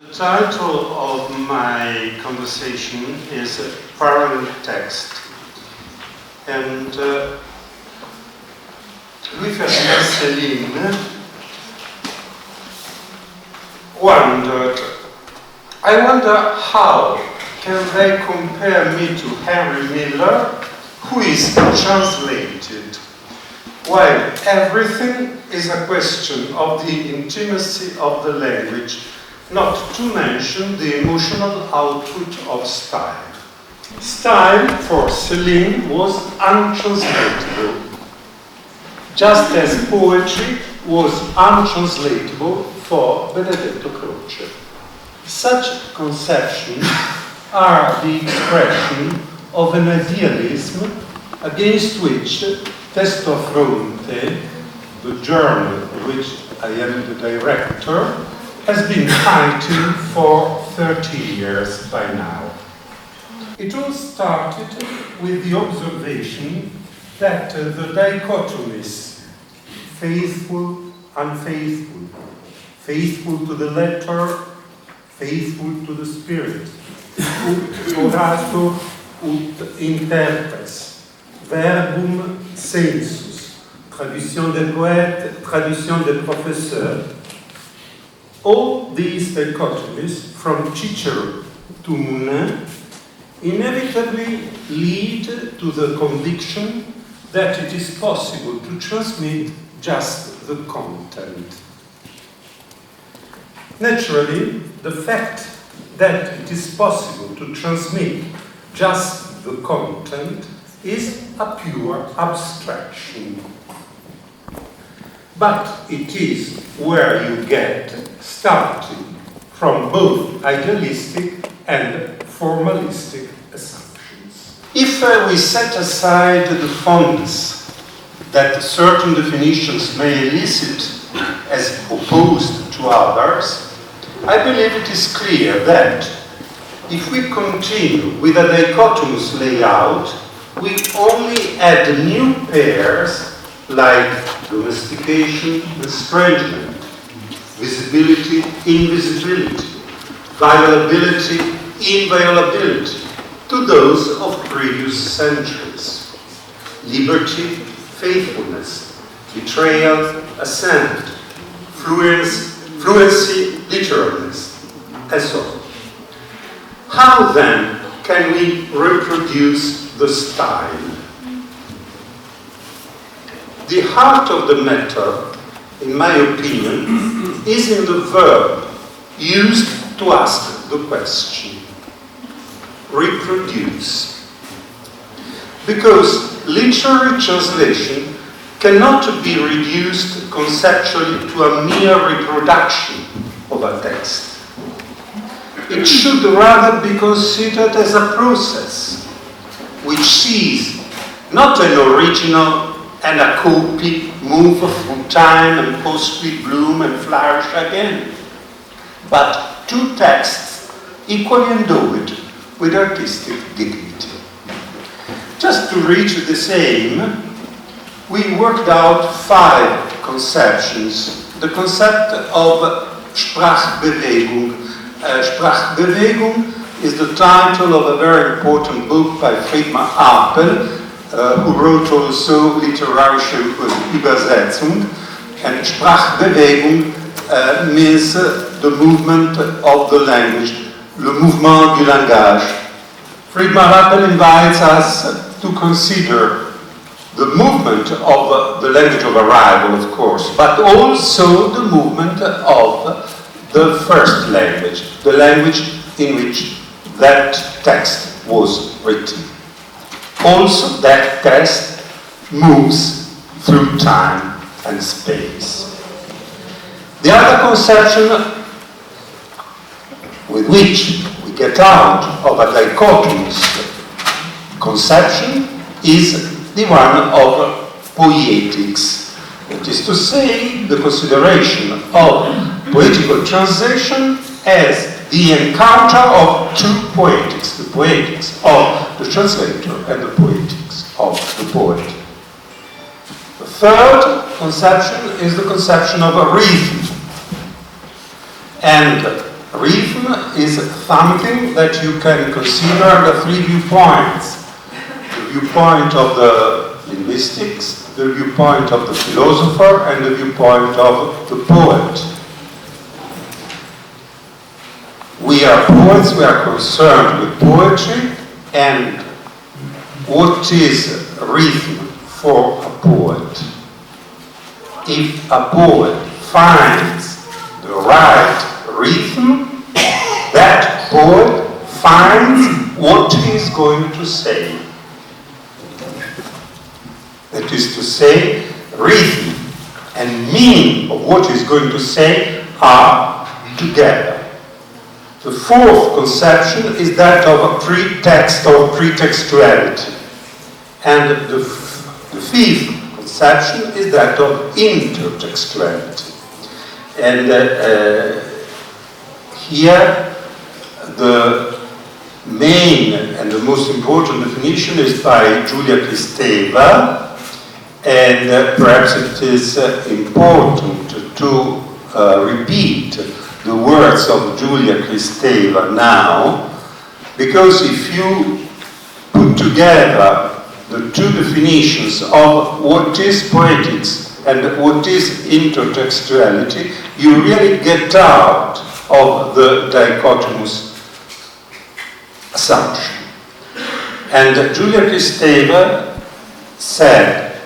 The title of my conversation is Parallel Text. And Louis-Ferdinand Céline wondered, I wonder how can they compare me to Henry Miller, who is translated, while everything is a question of the intimacy of the language, not to mention the emotional output of style. Style, for Céline, was untranslatable, just as poetry was untranslatable for Benedetto Croce. Such conceptions are the expression of an idealism against which Testo Fronte, the journal of which I am the director, has been fighting for 30 years by now. It all started with the observation that the dichotomies, faithful, unfaithful, faithful to the letter, faithful to the spirit, ut orator, ut interpres, verbum sensus, traduction des poètes, traduction des professeurs. All these dichotomies, from Cicero to Moulin, inevitably lead to the conviction that it is possible to transmit just the content. Naturally, the fact that it is possible to transmit just the content is a pure abstraction. But it is where you get starting from both idealistic and formalistic assumptions. If we set aside the fondness that certain definitions may elicit as opposed to others, I believe it is clear that if we continue with a dichotomous layout, we only add new pairs like domestication, estrangement, visibility, invisibility, violability, inviolability, to those of previous centuries. Liberty, faithfulness, betrayal, assent, fluency, literalness, and so on. How then can we reproduce the style? The heart of the matter, in my opinion, is in the verb used to ask the question. Reproduce. Because literary translation cannot be reduced conceptually to a mere reproduction of a text. It should rather be considered as a process which sees not an original and a copy move through time and possibly bloom and flourish again, but two texts equally endowed with artistic dignity. Just to reach the same, we worked out 5 conceptions. The concept of Sprachbewegung. Sprachbewegung is the title of a very important book by Friedman Apel, who wrote also Literarische Übersetzung, and Sprachbewegung means the movement of the language, le mouvement du langage. Friedman Appel invites us to consider the movement of the language of arrival, of course, but also the movement of the first language, the language in which that text was written. Also, that text moves through time and space. The other conception with which we get out of a dichotomous conception is the one of poetics. That is to say, the consideration of poetical translation as the encounter of two poetics, the poetics of the translator and the poetics of the poet. The third conception is the conception of a rhythm. And Rhythm is something that you can consider under three viewpoints. The viewpoint of the linguistics, the viewpoint of the philosopher, and the viewpoint of the poet. We are poets, we are concerned with poetry, and what is rhythm for a poet? If a poet finds the right rhythm, that poet finds what he is going to say. That is to say, rhythm and meaning of what he is going to say are together. The fourth conception is that of a pretext or pretextuality. And the fifth conception is that of intertextuality. And here the main and the most important definition is by Giulia Kristeva, and perhaps it is important to repeat the words of Giulia Kristeva now, because if you put together the two definitions of what is poetics and what is intertextuality, you really get out of the dichotomous assumption. And Giulia Kristeva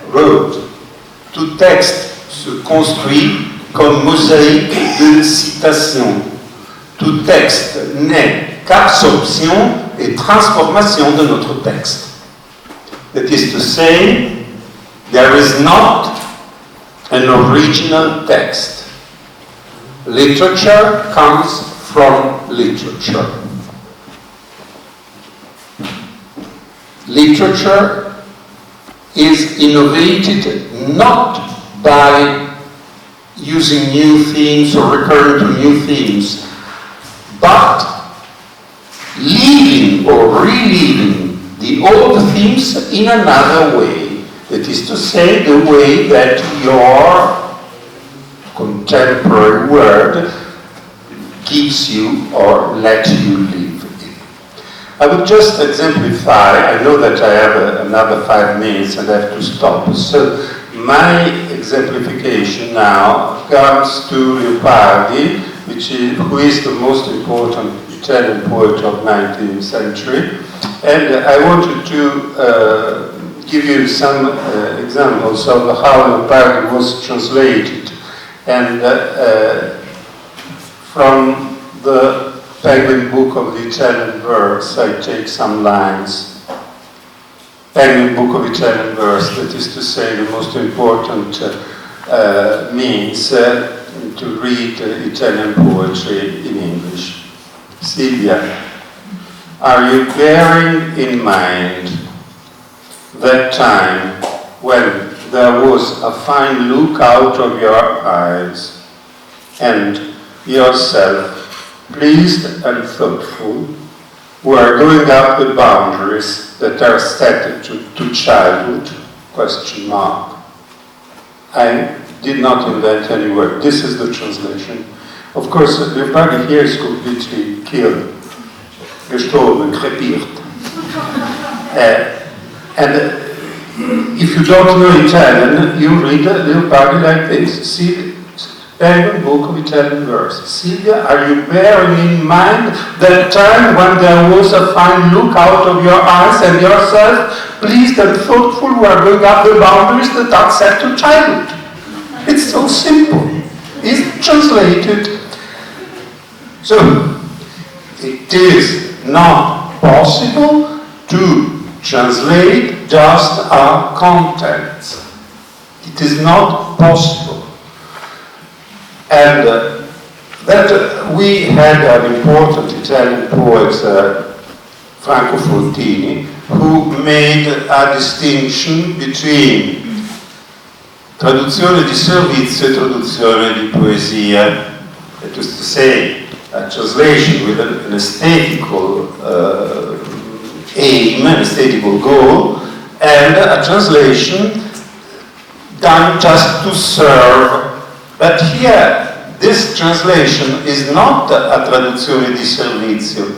wrote, tout texte se construit comme mosaïque de citations. Tout texte n'est qu'absorption et transformation de notre texte. That is to say, there is not an original text. Literature comes from literature. Literature is innovated not by using new themes or recurring to new themes, but leaving or reliving the old themes in another way. That is to say, the way that your contemporary world gives you or lets you live in. I would just exemplify, I know that I have another 5 minutes and I have to stop, so my exemplification now comes to Leopardi, who is the most important Italian poet of 19th century, and I wanted to give you some examples of how Leopardi was translated. And from the Penguin Book of the Italian Verse, I take some lines. Penguin Book of Italian Verse, that is to say, the most important means to read Italian poetry in English. Silvia, are you bearing in mind that time when there was a fine look out of your eyes, and yourself, pleased and thoughtful, were going up the boundaries that are set to childhood, ? I did not invent any word. This is the translation. Of course, Leopardi here is completely killed. Gestorben, krepiert. And if you don't know Italian, you read Leopardi like this. See, Penguin Book of Italian Verse. Silvia, are you bearing in mind that time when there was a fine look out of your eyes and yourself, pleased and thoughtful, were going up the boundaries that are set to childhood? It's so simple. It's translated. So, it is not possible to translate just our contents. It is not possible. And that we had an important Italian poet, Franco Buffoni, who made a distinction between traduzione di servizio e traduzione di poesia. That is to say, a translation with an aesthetical aim, an aesthetical goal, and a translation done just to serve. But here, this translation is not a traduzione di servizio,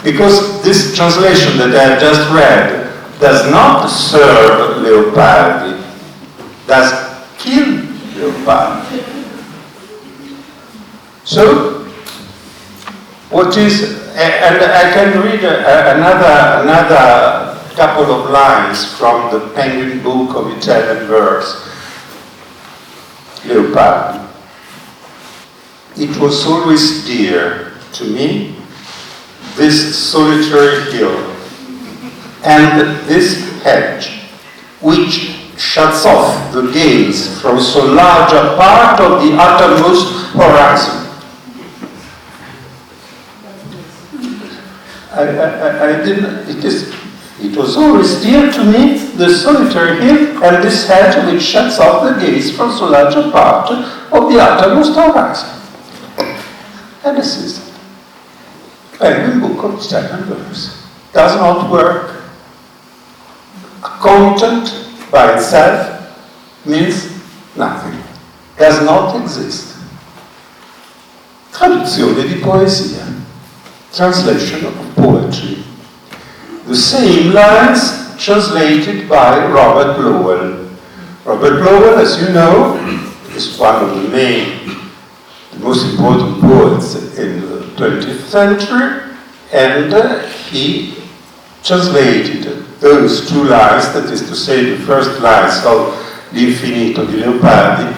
because this translation that I have just read does not serve Leopardi, does kill Leopardi. So, what is, and I can read another couple of lines from the Penguin Book of Italian Verse. Leopardi. It was always dear to me, this solitary hill, and this hedge, which shuts off the gaze from so large a part of the uttermost horizon. It was always dear to me, the solitary hill, and this hedge which shuts off the gaze from so large a part of the uttermost horizon. And this is Penguin Book of Italian Verse. Does not work. A content by itself means nothing. Does not exist. Traduzione di poesia. Translation of poetry. The same lines translated by Robert Lowell. Robert Lowell, as you know, is one of the most important poets in the 20th century, and he translated those two lines, that is to say, the first lines of L'Infinito di Leopardi,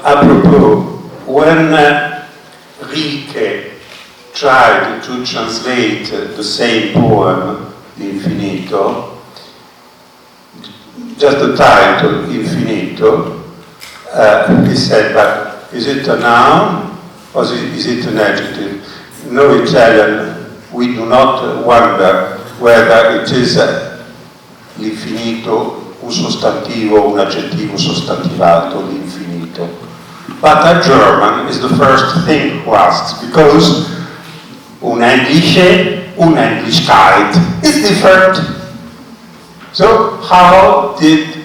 apropos, when Rilke tried to translate the same poem, L'Infinito, just the title, Infinito, he said, but is it a noun or is it an adjective? No Italian, we do not wonder whether it is l'infinito, un sostantivo, un aggettivo sostantivato, l'infinito. But a German is the first thing who asks, because Unendliche, Unendlichkeit is different. So how did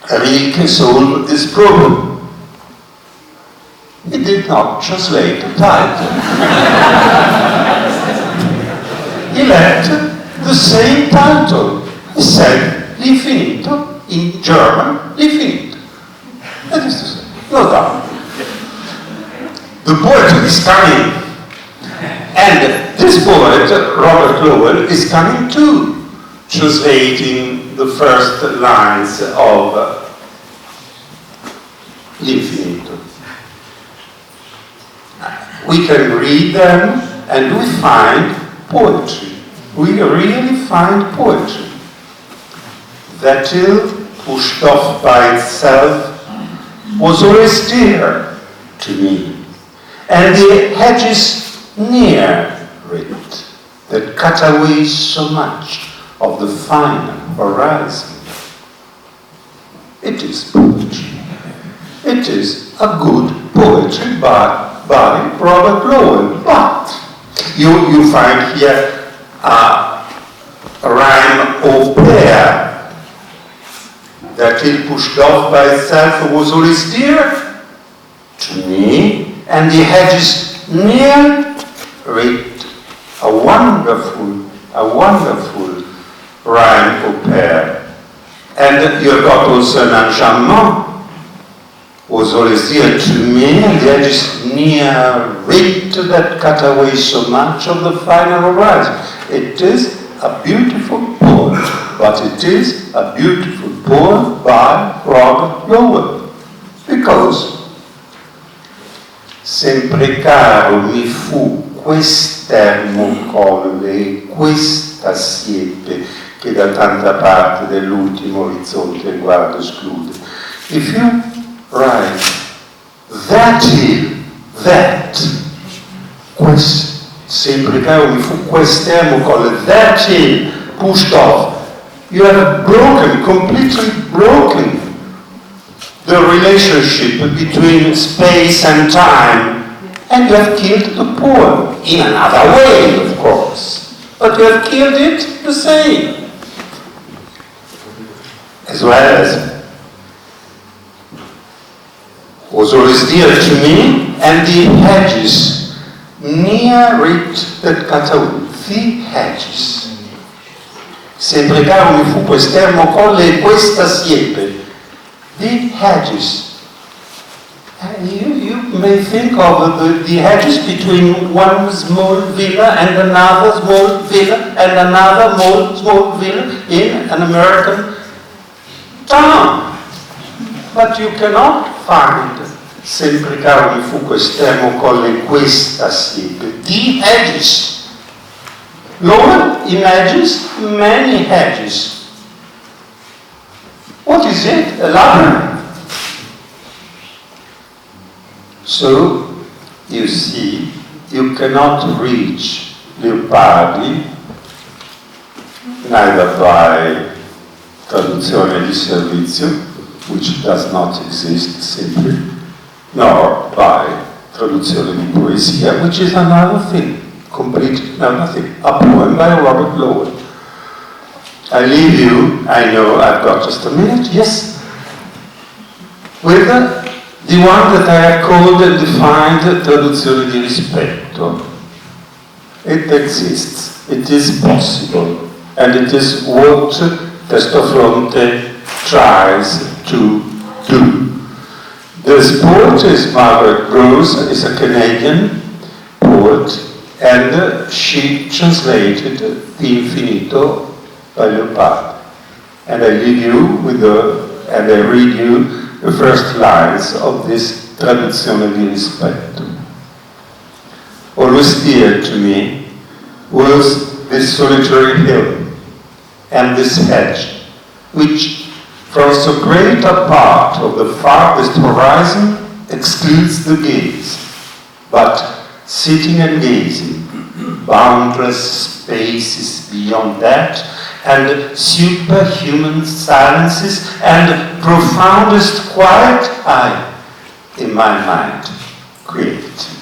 Rilke solve this problem? He did not translate the title. He left the same title. He said L'Infinito, in German, L'Infinito. That is to say, no doubt. The poet is coming. And this poet, Robert Lowell, is coming too, translating the first lines of L'Infinito. We can read them and we find poetry. We really find poetry. That hill, pushed off by itself, was always dear to me. And the hedges near it that cut away so much of the final horizon. It is poetry. It is a good poetry by Robert Lowell. But you find here a rhyme au pair that it pushed off by itself was always dear to me, and the hedges near it, a wonderful rhyme au pair. And you have got also an enjambment, was always dear to me, and the edges near it that cut away so much of the final horizon. It is a beautiful poem, but it is a beautiful poem by Robert Lowell, because sempre caro mi fu quest'ermo colle, questa siepe che da tanta parte dell'ultimo orizzonte il guardo esclude. If you write that hill, that, sempre caro mi fu quest'ermo colle, that hill pushed off, you have broken, completely broken the relationship between space and time, and you have killed the poem in another way, of course, but you have killed it the same. As well as was always dear to me, and the hedges near it that cut out. The hedges. Sempre caro mi fu quest'ermo colle e questa siepe. The hedges. You may think of the hedges between one small villa and another small villa and another small villa in an American town. But you cannot find, sempre caro mi fu quest'ermo colle questa siepe, the hedges. Lord imagines many hedges. What is it? A labyrinth. So, you see, you cannot reach Leopardi neither by traduzione di servizio, which does not exist simply, nor by traduzione di poesia, which is another thing, completely another thing, a poem by Robert Lowell. I leave you, I know I've got just a minute, yes, with the one that I have called and defined traduzione di rispetto. It exists, it is possible, and it is what Testo Fronte tries to do. This poet is Margaret Rose, is a Canadian poet, and she translated The Infinito by Leopardi. And I leave you with and I read you the first lines of this traduzione di rispetto. Always dear to me was this solitary hill and this hedge, which from so great a part of the farthest horizon excludes the gaze, but sitting and gazing, boundless spaces beyond that, and superhuman silences and profoundest quiet I, in my mind, create.